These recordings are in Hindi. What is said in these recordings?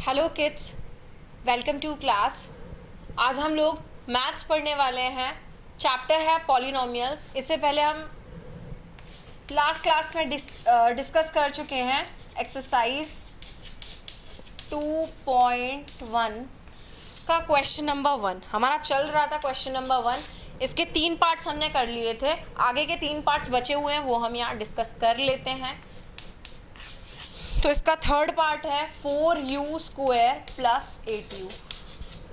Hello kids, welcome to class. आज हम लोग मैथ्स पढ़ने वाले हैं। चैप्टर है पॉलिनोमियल्स। इससे पहले हम लास्ट क्लास में डिस्कस कर चुके हैं एक्सरसाइज 2.1 का क्वेश्चन नंबर 1 हमारा चल रहा था। क्वेश्चन नंबर 1 इसके 3 पार्ट्स हमने कर लिए थे। आगे के 3 पार्ट्स बचे हुए हैं, वो हम यहाँ डिस्कस कर लेते हैं। तो इसका थर्ड पार्ट है 4u square plus 8u।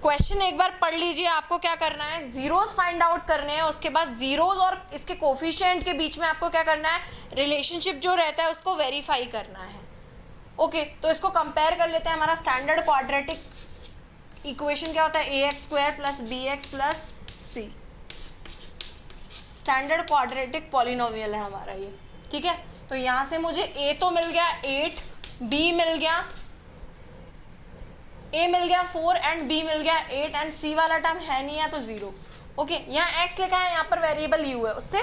Question एक बार पढ़ लीजिए। आपको क्या करना है, जीरोस फाइंड आउट करने हैं। उसके बाद जीरोस और इसके कोफिशिएंट के बीच में आपको क्या करना है, रिलेशनशिप जो रहता है उसको वेरीफाई करना है। ओके, तो इसको कंपेयर कर लेते हैं। हमारा स्टैंडर्ड क्वाड्रेटिक इक्वेशन क्या होता है, a x square plus b x plus c. Standard quadratic polynomial है हमारा ये, ठीक है। तो यहां से मुझे ए तो मिल गया 8, बी मिल गया, ए मिल गया 4 एंड बी मिल गया 8 एंड सी वाला टर्म है नहीं है तो 0। ओके, यहाँ एक्स लिखा है, यहाँ पर वेरिएबल यू है, उससे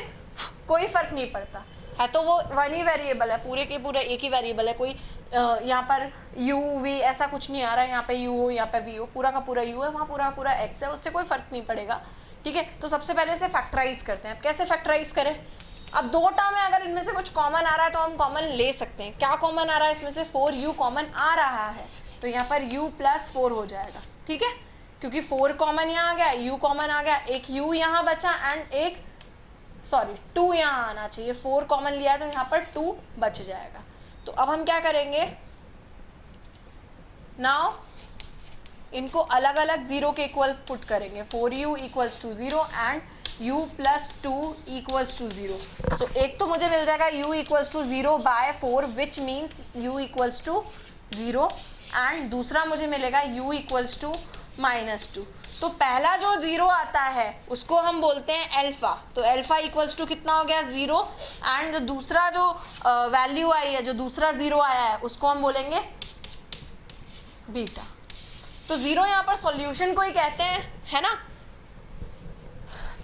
कोई फर्क नहीं पड़ता है। तो वो वन ही वेरिएबल है, पूरे के पूरा एक ही वेरिएबल है। कोई यहाँ पर यू वी ऐसा कुछ नहीं आ रहा है। यहाँ पे यू हो, यहाँ पे वी हो, पूरा का पूरा यू है, वहाँ पूरा का पूरा एक्स है, उससे कोई फर्क नहीं पड़ेगा। ठीक है, तो सबसे पहले इसे फैक्टराइज करते हैं। अब कैसे फैक्टराइज करें, अब दो टर्म है, अगर इनमें से कुछ कॉमन आ रहा है तो हम कॉमन ले सकते हैं। क्या कॉमन आ रहा है इसमें से, 4u कॉमन आ रहा है, तो यहाँ पर u प्लस 4 हो जाएगा। ठीक है, क्योंकि 4 कॉमन यहाँ आ गया, u कॉमन आ गया, एक u यहाँ बचा एंड एक 2 यहाँ आना चाहिए। 4 कॉमन लिया है तो यहाँ पर 2 बच जाएगा। तो अब हम क्या करेंगे, नाउ इनको अलग अलग जीरो के इक्वल पुट करेंगे। 4u equals to 0 and u plus 2 equals to 0। तो एक तो मुझे मिल जाएगा u equals to 0 by 4 which means u equals to 0 and दूसरा मुझे मिलेगा u इक्वल्स टू -2। तो पहला जो 0 आता है उसको हम बोलते हैं अल्फा। तो अल्फा इक्वल्स टू कितना हो गया, 0 एंड दूसरा जो वैल्यू आई है, जो दूसरा 0 आया है, उसको हम बोलेंगे बीटा। तो 0 यहाँ पर सॉल्यूशन को ही कहते हैं, है ना।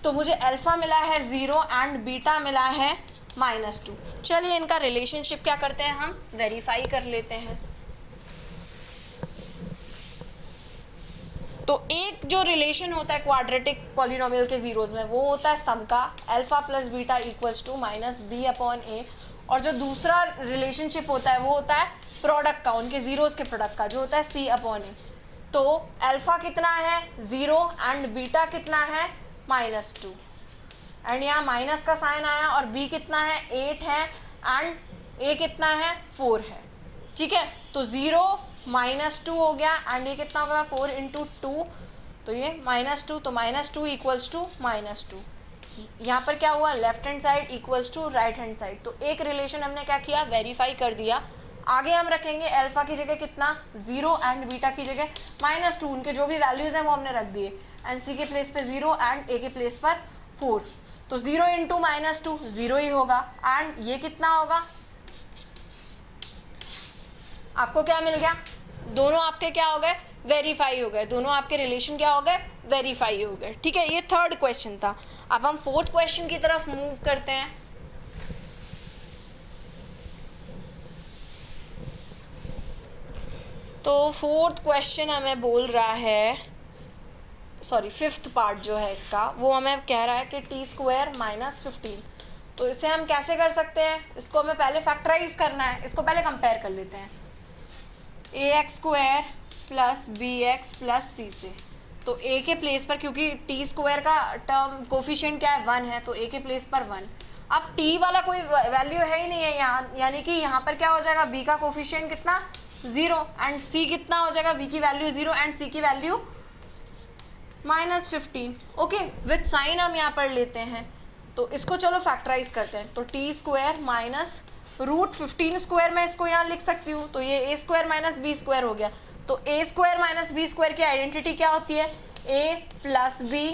तो मुझे अल्फा मिला है 0 एंड बीटा मिला है -2। चलिए इनका रिलेशनशिप क्या करते हैं, हम वेरीफाई कर लेते हैं। तो एक जो रिलेशन होता है क्वाड्रेटिक पॉलिनोमियल के जीरोस में, वो होता है सम का, alpha plus beta equals to -b upon a। और जो दूसरा रिलेशनशिप होता है वो होता है प्रोडक्ट का, उनके जीरोस के प्रोडक्ट का, जो होता है c अपॉन a। तो अल्फा कितना है 0 एंड बीटा कितना है -2 एंड यहाँ माइनस का साइन आया, और b कितना है 8 है एंड a कितना है 4 है। ठीक है, तो 0 -2 हो गया एंड ये कितना होगा 4 इंटू 2, तो ये -2, तो -2 इक्वल्स टू -2। यहाँ पर क्या हुआ, left hand side equals to right hand side. तो एक रिलेशन हमने क्या किया, वेरीफाई कर दिया। आगे हम रखेंगे अल्फा की जगह कितना 0 एंड बीटा की जगह -2। उनके जो भी वैल्यूज हैं वो हमने रख दिए, एंड सी के प्लेस पे 0 एंड ए के प्लेस पर 4। तो 0 इंटू -2 0 ही होगा एंड ये कितना होगा, आपको क्या मिल गया, दोनों आपके क्या हो गए, वेरीफाई हो गए। दोनों आपके रिलेशन क्या हो गए, वेरीफाई हो गए। ठीक है, ये थर्ड क्वेश्चन था। अब हम फोर्थ क्वेश्चन की तरफ मूव करते हैं। तो फोर्थ क्वेश्चन हमें बोल रहा है, फिफ्थ पार्ट जो है इसका, वो हमें कह रहा है कि टी स्क्वायर -15। तो इसे हम कैसे कर सकते हैं, इसको हमें पहले फैक्टराइज करना है। इसको पहले कंपेयर कर लेते हैं, a x square plus b x plus c से। तो ए के प्लेस पर, क्योंकि टी स्क्वायर का टर्म कोफिशिएंट क्या है 1 है, तो ए के प्लेस पर 1। अब टी वाला कोई वैल्यू है ही नहीं है यहाँ, यानी कि यहाँ पर क्या हो जाएगा, बी का कोफिशिएंट कितना 0 एंड सी कितना हो जाएगा, बी की वैल्यू 0 एंड सी की वैल्यू -15। ओके, विथ साइन हम यहाँ पर लेते हैं। तो इसको चलो फैक्टराइज करते हैं। तो टी स्क्वायर माइनस √15 स्क्वायर मैं इसको यहाँ लिख सकती हूँ, तो ये a square minus b square हो गया। तो a square minus b square की आइडेंटिटी क्या होती है, a plus b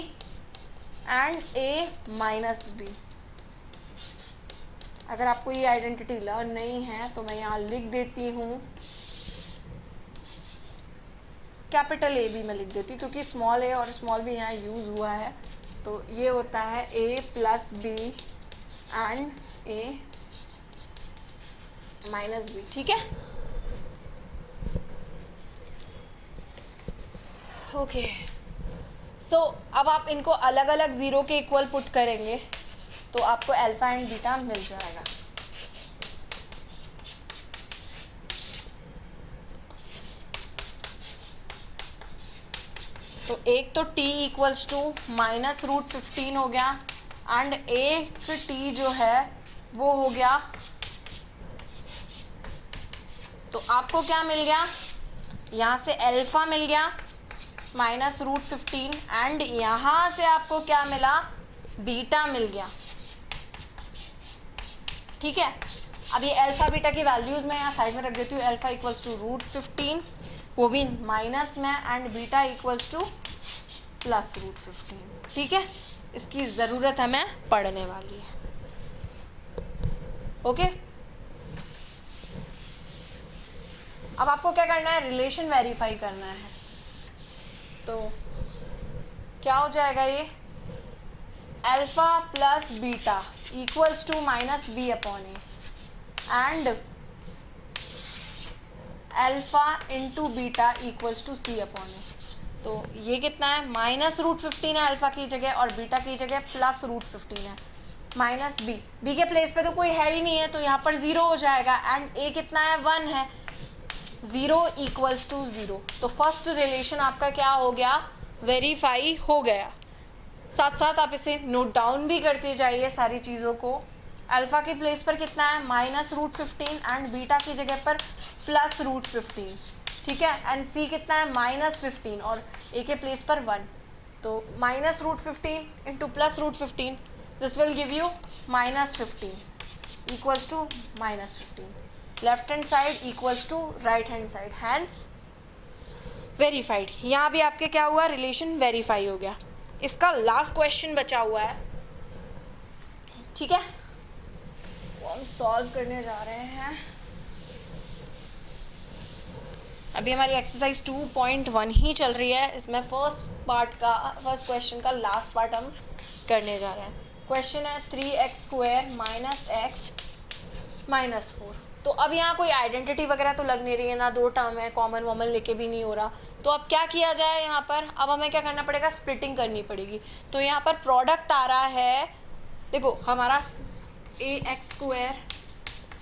and a minus b. अगर आपको ये आइडेंटिटी लर्न नहीं है तो मैं यहाँ लिख देती हूँ, कैपिटल ए बी में लिख देती हूँ, क्योंकि स्मॉल ए और स्मॉल बी यहाँ यूज हुआ है। तो ये होता है a plus b and a minus b. ठीक है, ओके, सो अब आप इनको अलग अलग ज़ीरो के इक्वल पुट करेंगे तो आपको अल्फ़ा एंड बीटा मिल जाएगा। तो एक तो t इक्वल्स टू -√15 हो गया एंड एक t जो है वो हो गया, तो आपको क्या मिल गया, यहाँ से अल्फ़ा मिल गया -√15 एंड यहाँ से आपको क्या मिला, बीटा मिल गया। ठीक है, अब ये अल्फ़ा बीटा की वैल्यूज़ मैं यहाँ साइड में रख देती हूँ। अल्फ़ा इक्वल्स टू √15, वो भी माइनस में, एंड बीटा इक्वल्स टू +√15। ठीक है, इसकी ज़रूरत हमें पढ़ने वाली है। ओके, अब आपको क्या करना है, रिलेशन वेरीफाई करना है। तो क्या हो जाएगा, ये alpha plus beta equals to -b/a and alpha into beta equals to c/a। तो ये कितना है, -√15 है अल्फ़ा की जगह और बीटा की जगह +√15 है, माइनस बी के प्लेस पे तो कोई है ही नहीं है तो यहाँ पर 0 हो जाएगा एंड a कितना है, 1 है, 0 इक्वल्स टू 0। तो फर्स्ट रिलेशन आपका क्या हो गया, वेरीफाई हो गया। साथ साथ आप इसे नोट डाउन भी करते जाइए सारी चीज़ों को। अल्फ़ा के प्लेस पर कितना है, -√15 एंड बीटा की जगह पर +√15। ठीक है, एंड सी कितना है, -15 और ए के प्लेस पर 1। तो -√15 into +√15, this will give you -15 equals to -15। Left hand side equals to right hand side, hence verified. यहाँ भी आपके क्या हुआ, रिलेशन वेरीफाई हो गया। इसका लास्ट क्वेश्चन बचा हुआ है। ठीक है, वो हम सॉल्व करने जा रहे हैं। अभी हमारी एक्सरसाइज 2.1 ही चल रही है, इसमें फर्स्ट क्वेश्चन का लास्ट पार्ट हम करने जा रहे हैं। क्वेश्चन है 3x² - x - 4। तो अब यहाँ कोई आइडेंटिटी वगैरह तो लग नहीं रही है ना, दो टर्म है, कॉमन वॉमन लेके भी नहीं हो रहा। तो अब क्या किया जाए, यहाँ पर अब हमें क्या करना पड़ेगा, स्प्लिटिंग करनी पड़ेगी। तो यहाँ पर प्रोडक्ट आ रहा है, देखो हमारा ax²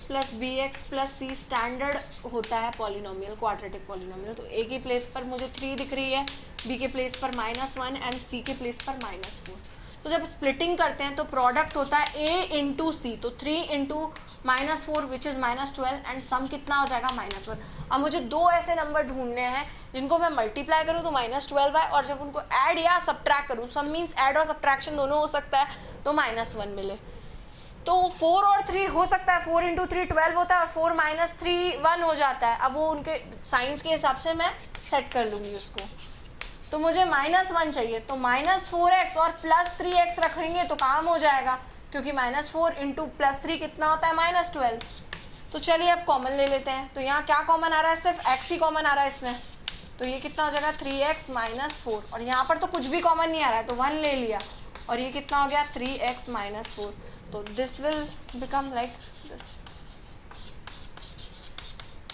+ bx + c स्टैंडर्ड होता है पॉलिनोमियल, क्वाड्रेटिक पॉलिनोमियल। तो a की प्लेस पर मुझे 3 दिख रही है, b के प्लेस पर -1 एंड c के प्लेस पर -4। तो जब स्प्लिटिंग करते हैं तो प्रोडक्ट होता है a इंटू सी, तो 3 into -4 which is -12 and sum कितना हो जाएगा, -1। अब मुझे दो ऐसे नंबर ढूंढने हैं जिनको मैं मल्टीप्लाई करूँ तो -12 है, और जब उनको ऐड या सब्ट्रैक्ट करूँ, सम मीन्स ऐड और सब्ट्रैक्शन दोनों हो सकता है, तो -1 मिले। तो 4 और 3 हो सकता है, 4 इंटू 3 12 होता है और 4 - 3 1 हो जाता है। अब वो उनके साइंस के हिसाब से मैं सेट कर लूँगी उसको। तो मुझे -1 चाहिए, तो -4x और +3x रखेंगे तो काम हो जाएगा, क्योंकि -4 इंटू +3 कितना होता है, -12। तो चलिए अब कॉमन ले लेते हैं। तो यहाँ क्या कॉमन आ रहा है, सिर्फ x ही कॉमन आ रहा है इसमें। तो ये कितना हो जाएगा, 3x - 4, और यहाँ पर तो कुछ भी कॉमन नहीं आ रहा है तो 1 ले लिया, और ये कितना हो गया, 3x - 4। तो this will become like this.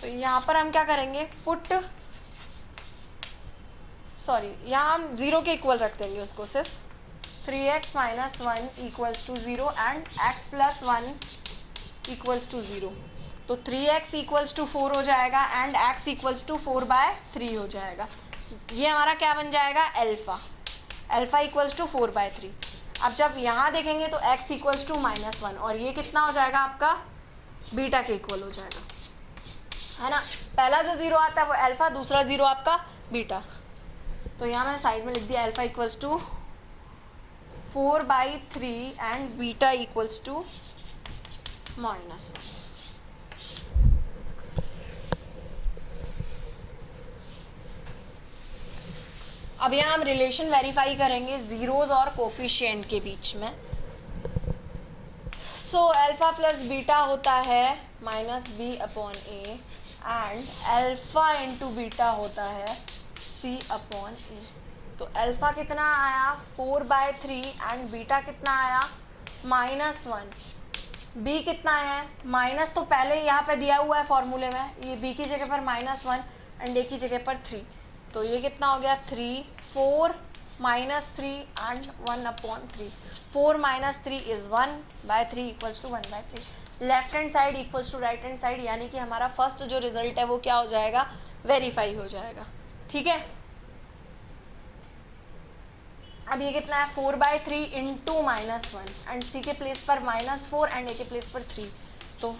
तो यहाँ पर हम क्या करेंगे, यहाँ हम 0 के इक्वल रख देंगे उसको, सिर्फ 3x - 1 equals to 0 and x + 1 equals to 0। तो 3x इक्वल्स टू 4 हो जाएगा एंड x इक्वल्स टू 4/3 हो जाएगा। ये हमारा क्या बन जाएगा, अल्फ़ा इक्वल्स टू 4/3। अब जब यहाँ देखेंगे तो x इक्वल्स टू -1 और ये कितना हो जाएगा आपका, बीटा के इक्वल हो जाएगा, है ना। पहला जो 0 आता है वो अल्फ़ा, दूसरा 0 आपका बीटा। तो यहाँ मैंने साइड में लिख दिया alpha equals to 4/3 and beta equals to -1। अब यहाँ हम रिलेशन वेरीफाई करेंगे ज़ीरोज़ और कोफिशिएंट के बीच में। सो अल्फ़ा प्लस बीटा होता है -b/a and alpha into beta होता है c/a। तो अल्फ़ा कितना आया, 4/3 एंड बीटा कितना आया, -1। b कितना है, माइनस तो पहले यहाँ पे दिया हुआ है फॉर्मूले में, ये b की जगह पर -1 एंड a की जगह पर 3। तो ये कितना हो गया 3, 4 -3 and 1/3. 4 - 3 is 1/3 equals to 1/3. Left hand side equals to right hand side, यानी कि हमारा फर्स्ट जो रिजल्ट है वो क्या हो जाएगा, वेरीफाई हो जाएगा. ठीक है, अब ये कितना है 4/3 इंटू -1 एंड सी के प्लेस पर -4 एंड ए के प्लेस पर 3. तो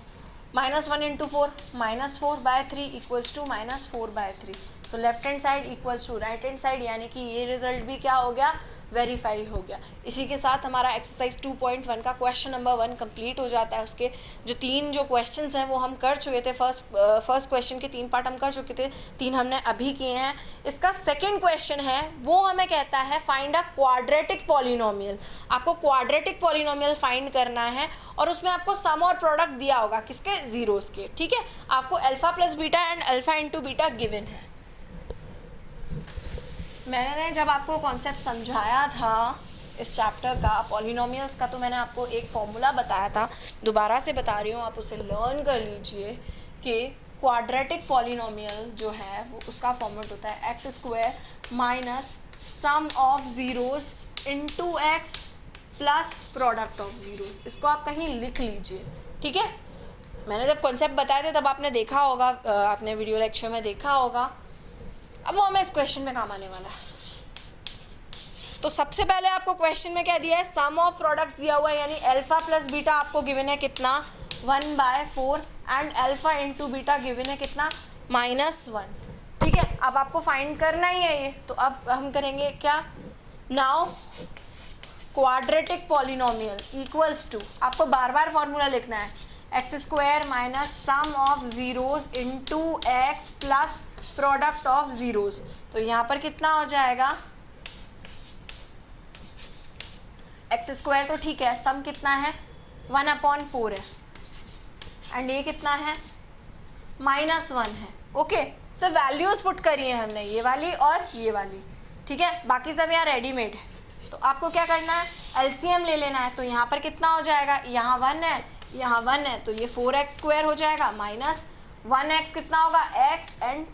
-1 इंटू 4 -4/3 इक्वल्स टू -4/3. तो left hand side equals to right hand side, यानी कि ये रिजल्ट भी क्या हो गया, वेरीफाई हो गया. इसी के साथ हमारा एक्सरसाइज 2.1 का क्वेश्चन नंबर 1 कंप्लीट हो जाता है. उसके जो 3 जो क्वेश्चंस हैं वो हम कर चुके थे. फर्स्ट क्वेश्चन के 3 पार्ट हम कर चुके थे, 3 हमने अभी किए हैं. इसका सेकंड क्वेश्चन है वो हमें कहता है फाइंड अ क्वाड्रेटिक पॉलिनोमियल. आपको क्वाड्रेटिक पॉलिनोमियल फाइंड करना है और उसमें आपको सम और प्रोडक्ट दिया होगा किसके, जीरोस के. ठीक है, आपको alpha plus beta and alpha into beta given है. मैंने जब आपको कॉन्सेप्ट समझाया था इस चैप्टर का पॉलिनोमियल्स का, तो मैंने आपको एक फॉर्मूला बताया था, दोबारा से बता रही हूँ, आप उसे लर्न कर लीजिए कि क्वाड्रेटिक पॉलिनोमियल जो है वो उसका फॉर्मेट होता है x² minus sum of zeroes into x plus product of zeros. इसको आप कहीं लिख लीजिए. ठीक है, मैंने जब कॉन्सेप्ट बताए थे तब आपने देखा होगा, आपने वीडियो लेक्चर में देखा होगा. अब वो हमें इस क्वेश्चन में काम आने वाला है. तो सबसे पहले आपको क्वेश्चन में क्या दिया है, सम ऑफ प्रोडक्ट दिया हुआ है, यानी अल्फा प्लस बीटा आपको गिवन है कितना 1/4 and alpha into beta given है कितना -1. ठीक है, अब आपको फाइंड करना ही है ये. तो अब हम करेंगे क्या, now quadratic polynomial equals to, आपको बार बार फॉर्मूला लिखना है, x² minus sum of zeroes into x plus product of zeroes. तो यहाँ पर कितना हो जाएगा, x² तो ठीक है, सम कितना है 1/4 है एंड ये कितना है -1 है. ओके, सो वैल्यूज पुट करी है हमने, ये वाली और ये वाली. ठीक है, बाकी सब यहाँ रेडीमेड है. तो आपको क्या करना है, एलसीएम ले लेना है. तो यहाँ पर कितना हो जाएगा, यहाँ 1 है, यहाँ 1 है, तो ये 4x² हो जाएगा माइनस 1x कितना होगा x एंड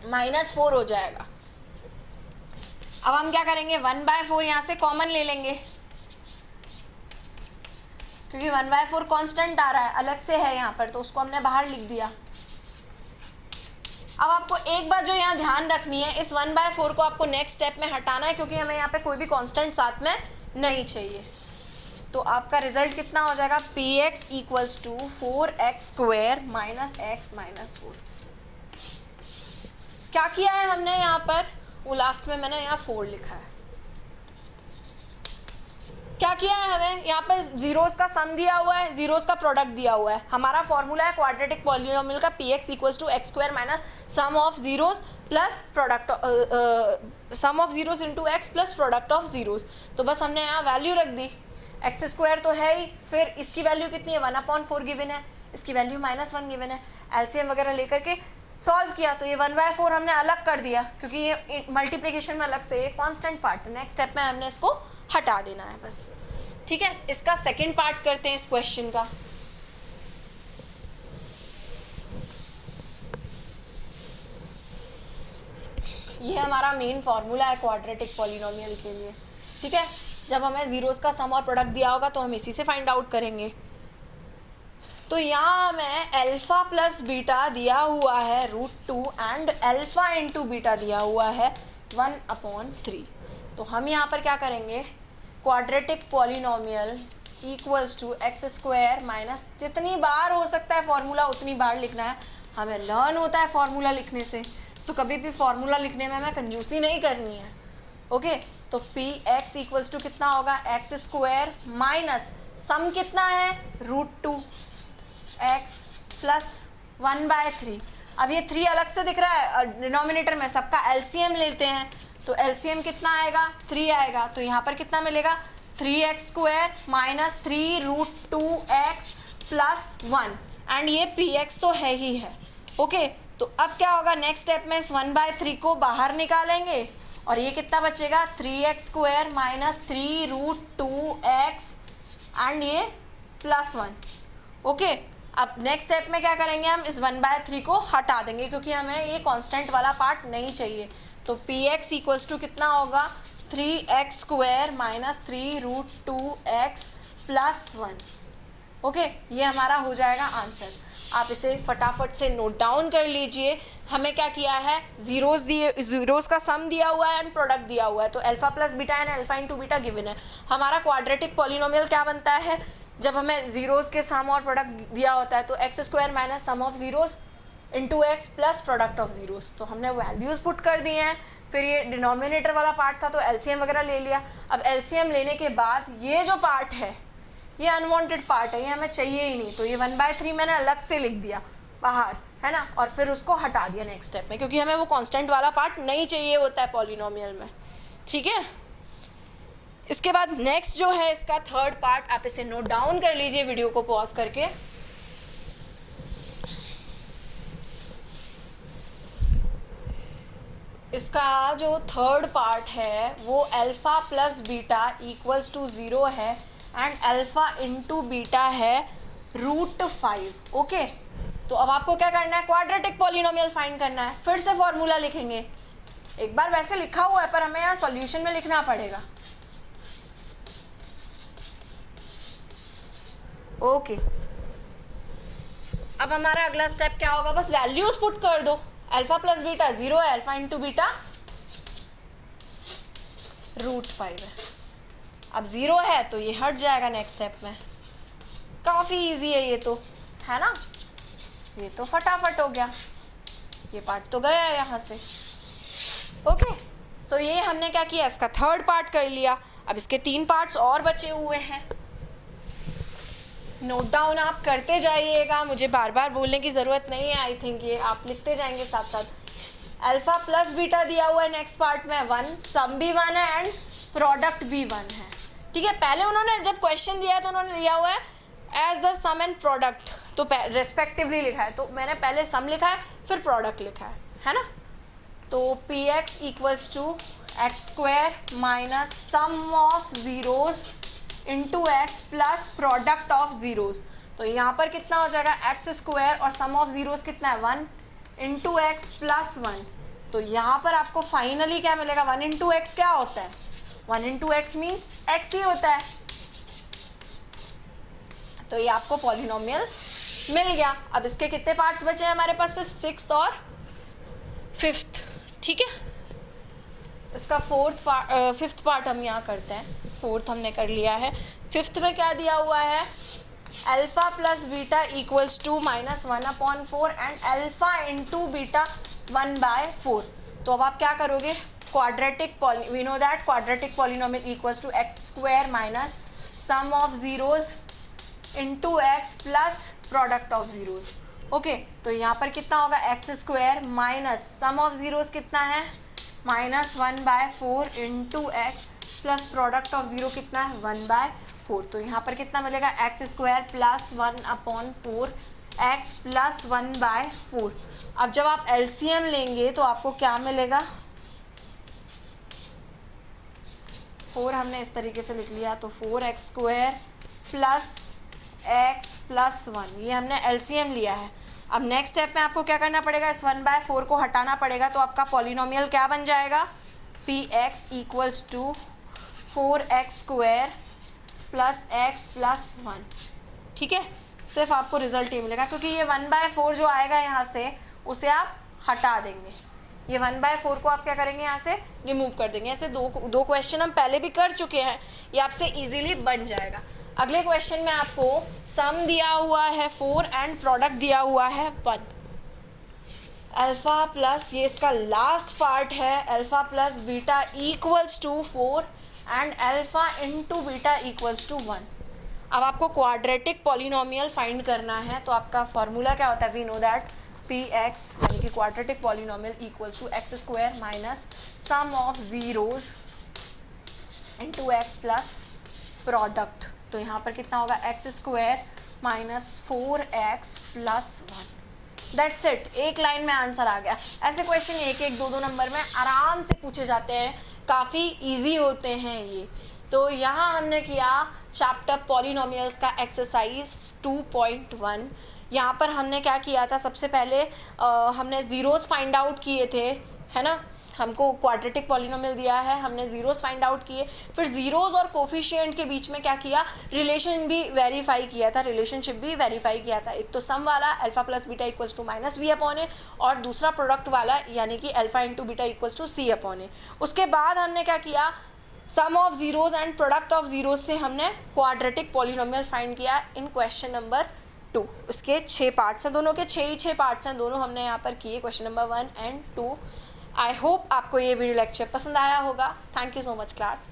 -4 हो जाएगा. अब हम क्या करेंगे, 1/4 यहाँ से कॉमन ले लेंगे क्योंकि 1/4 कांस्टेंट आ रहा है, अलग से है यहाँ पर, तो उसको हमने बाहर लिख दिया. अब आपको एक बात जो यहाँ ध्यान रखनी है, इस 1/4 को आपको नेक्स्ट स्टेप में हटाना है क्योंकि हमें यहाँ पे कोई भी कांस्टेंट साथ में नहीं चाहिए. तो आपका रिजल्ट कितना हो जाएगा, px equals to 4x² minus x minus 4. क्या किया है हमने यहाँ पर, वो लास्ट में मैंने यहाँ 4 लिखा है. क्या किया है, हमें यहाँ पर जीरोस का सम दिया हुआ है, जीरोस का प्रोडक्ट दिया हुआ है. हमारा फॉर्मूला है क्वाड्रेटिक पॉलिनोमियल का px equals to x² minus sum of zeros plus product sum of zeros into x plus product of zeros. तो बस हमने यहाँ वैल्यू रख दी, x² तो है ही, फिर इसकी वैल्यू कितनी है 1/4 गिवन है, इसकी वैल्यू -1 गिवन है. एलसीएम वगैरह लेकर के सॉल्व किया तो ये 1/4 हमने अलग कर दिया क्योंकि ये मल्टीप्लिकेशन में अलग से ये कांस्टेंट पार्ट. नेक्स्ट स्टेप में हमने इसको हटा देना है बस. ठीक है, इसका सेकंड पार्ट करते हैं इस क्वेश्चन का. ये हमारा मेन फॉर्मूला है क्वाड्रेटिक पॉलिनोमियल के लिए. ठीक है, जब हमें जीरोस का सम और प्रोडक्ट दिया होगा तो हम इसी से फाइंड आउट करेंगे. तो यहाँ हमें अल्फा प्लस बीटा दिया हुआ है √2 एंड अल्फा इंटू बीटा दिया हुआ है 1/3. तो हम यहाँ पर क्या करेंगे, quadratic polynomial equals to x² minus, जितनी बार हो सकता है फॉर्मूला उतनी बार लिखना है. हमें लर्न होता है फॉर्मूला लिखने से, तो कभी भी फॉर्मूला लिखने में हमें कंजूसी नहीं करनी है. ओके, तो px इक्वल्स टू कितना होगा, x² माइनस सम कितना है √2 x प्लस 1/3. अब ये 3 अलग से दिख रहा है डिनोमिनेटर में, सबका एलसीएम लेते हैं. तो एलसीएम कितना आएगा, 3 आएगा. तो यहाँ पर कितना मिलेगा, 3x² minus 3√2x plus 1 and ये px तो है ही है. ओके, तो अब क्या होगा, नेक्स्ट स्टेप में इस 1/3 को बाहर निकालेंगे और ये कितना बचेगा, 3x² माइनस 3√2x एंड ये +1. ओके, अब नेक्स्ट स्टेप में क्या करेंगे, हम इस 1/3 को हटा देंगे क्योंकि हमें ये कांस्टेंट वाला पार्ट नहीं चाहिए। तो px इक्वल्स टू कितना होगा, 3x² minus 3√2x plus 1। Okay, ये हमारा हो जाएगा आंसर। आप इसे फटाफट से नोट डाउन कर लीजिए। हमें क्या किया है, जीरोस का सम दिया हुआ है एंड प्रोडक्ट दिया हुआ है। तो alpha plus beta and alpha into beta given है। हमारा क्वाड्रेटिक पॉलिनोमियल क्या बनता है, जब हमें जीरोस के सम और प्रोडक्ट दिया होता है तो x² minus sum of zeros into x plus product of zeros. तो हमने वैल्यूज पुट कर दिए हैं। फिर ये डिनोमिनेटर वाला पार्ट था तो एलसीएम वगैरह ले लिया। अब एलसीएम लेने के बाद ये जो पार्ट है ये अनवांटेड पार्ट है, ये हमें चाहिए ही नहीं, तो ये 1/3 मैंने अलग से लिख दिया बाहर, है ना, और फिर उसको हटा दिया नेक्स्ट स्टेप में, क्योंकि हमें वो कांस्टेंट वाला पार्ट नहीं चाहिए होता है पॉलिनोमियल में। ठीक है, इसके बाद नेक्स्ट जो है इसका थर्ड पार्ट, आप इसे नोट डाउन कर लीजिए वीडियो को पॉज करके। इसका जो थर्ड पार्ट है वो alpha plus beta equals to 0 है एंड अल्फा इंटू बीटा है √5। ओके, तो अब आपको क्या करना है, क्वाड्रेटिक पॉलिनोमियल फाइंड करना है। फिर से फॉर्मूला लिखेंगे, एक बार वैसे लिखा हुआ है पर हमें यहाँ सॉल्यूशन में लिखना पड़ेगा। ओके, अब हमारा अगला स्टेप क्या होगा, बस वैल्यूज पुट कर दो। अल्फा प्लस बीटा 0 है, अल्फा इंटू बीटा √5 है। अब 0 है तो ये हट जाएगा नेक्स्ट स्टेप में। काफ़ी इजी है ये तो, है ना, ये तो फटाफट हो गया, ये पार्ट तो गया यहाँ से। ओके, सो ये हमने क्या किया, इसका थर्ड पार्ट कर लिया। अब इसके 3 पार्ट्स और बचे हुए हैं, नोट डाउन आप करते जाइएगा, मुझे बार बार बोलने की ज़रूरत नहीं है। आई थिंक ये आप लिखते जाएंगे साथ साथ। अल्फा प्लस बीटा दिया हुआ है नेक्स्ट पार्ट में 1, सम भी 1 है एंड प्रोडक्ट भी 1 है। ठीक है, पहले उन्होंने जब क्वेश्चन दिया है तो उन्होंने लिया हुआ है as the sum and product, तो रेस्पेक्टिवली लिखा है, तो मैंने पहले सम लिखा है फिर प्रोडक्ट लिखा है ना। तो px equals to x² minus sum of zeros into x plus product of zeros. तो यहाँ पर कितना हो जाएगा, x² और सम ऑफ जीरोस कितना है 1 इंटू एक्स प्लस 1। तो यहाँ पर आपको फाइनली क्या मिलेगा, 1 इंटू एक्स क्या होता है, 1 इंटू एक्स मीन्स x ही होता है। तो ये आपको पॉलिनोमियल मिल गया। अब इसके कितने पार्ट्स बचे हैं हमारे पास, सिर्फ 6th और 5th। ठीक है, इसका 5th पार्ट हम यहाँ करते हैं। 4th हमने कर लिया है, 5th में क्या दिया हुआ है, alpha plus beta equals to -1/4 and alpha into beta 1/4। तो अब आप क्या करोगे, quadratic we know that quadratic polynomial equals to x² minus sum of zeros into x plus product of zeros. Okay, तो यहाँ पर कितना होगा, x² minus sum of zeros कितना है -1/4 into x plus product of zero कितना है 1/4। तो यहाँ पर कितना मिलेगा, x² प्लस 1/4 x प्लस 1/4। अब जब आप LCM लेंगे तो आपको क्या मिलेगा, 4 हमने इस तरीके से लिख लिया, तो 4x² प्लस x प्लस 1, ये हमने LCM लिया है। अब नेक्स्ट स्टेप में आपको क्या करना पड़ेगा, इस 1/4 को हटाना पड़ेगा। तो आपका पॉलिनोमियल क्या बन जाएगा, px equals to 4x² plus x plus 1। ठीक है, सिर्फ आपको रिजल्ट ही मिलेगा क्योंकि ये 1/4 जो आएगा यहाँ से उसे आप हटा देंगे। ये 1/4 को आप क्या करेंगे, यहाँ से रिमूव कर देंगे। ऐसे दो क्वेश्चन हम पहले भी कर चुके हैं, ये आपसे इजीली बन जाएगा। अगले क्वेश्चन में आपको सम दिया हुआ है 4 एंड प्रोडक्ट दिया हुआ है 1। अल्फा प्लस, ये इसका लास्ट पार्ट है, alpha plus beta equals to 4 and alpha into beta equals to 1। अब आपको क्वाड्रेटिक पॉलिनोमियल फाइंड करना है, तो आपका फॉर्मूला क्या होता है, वी नो दैट px यानी कि quadratic polynomial equals to x² minus sum of zeros into x plus product. तो यहाँ पर कितना होगा, x² minus 4x plus 1। That's it, एक लाइन में आंसर आ गया। ऐसे क्वेश्चन 1-1, 2-2 नंबर में आराम से पूछे जाते हैं, काफ़ी इजी होते हैं ये। तो यहाँ हमने किया चैप्टर पॉलिनोमियल्स का एक्सरसाइज 2.1। यहाँ पर हमने क्या किया था, सबसे पहले हमने ज़ीरोज़ फाइंड आउट किए थे, है ना, हमको क्वाड्रेटिक पॉलिनोमियल दिया है, हमने ज़ीरोज़ फाइंड आउट किए, फिर ज़ीरोज़ और कोफिशिएंट के बीच में क्या किया, रिलेशन भी वेरीफाई किया था, रिलेशनशिप भी वेरीफाई किया था। एक तो सम वाला alpha plus beta equals to minus b upon a, और दूसरा प्रोडक्ट वाला यानी कि alpha into beta equals to c upon a. उसके बाद हमने क्या किया, sum of zeros and product of zeros से हमने क्वाड्रेटिक पॉलिनोमियल फाइंड किया इन क्वेश्चन नंबर 2। उसके 6 पार्ट्स हैं, दोनों के 6 पार्ट्स हैं, दोनों हमने यहाँ पर किए, question number 1 and 2। I hope आपको ये वीडियो लेक्चर पसंद आया होगा। Thank you so much class.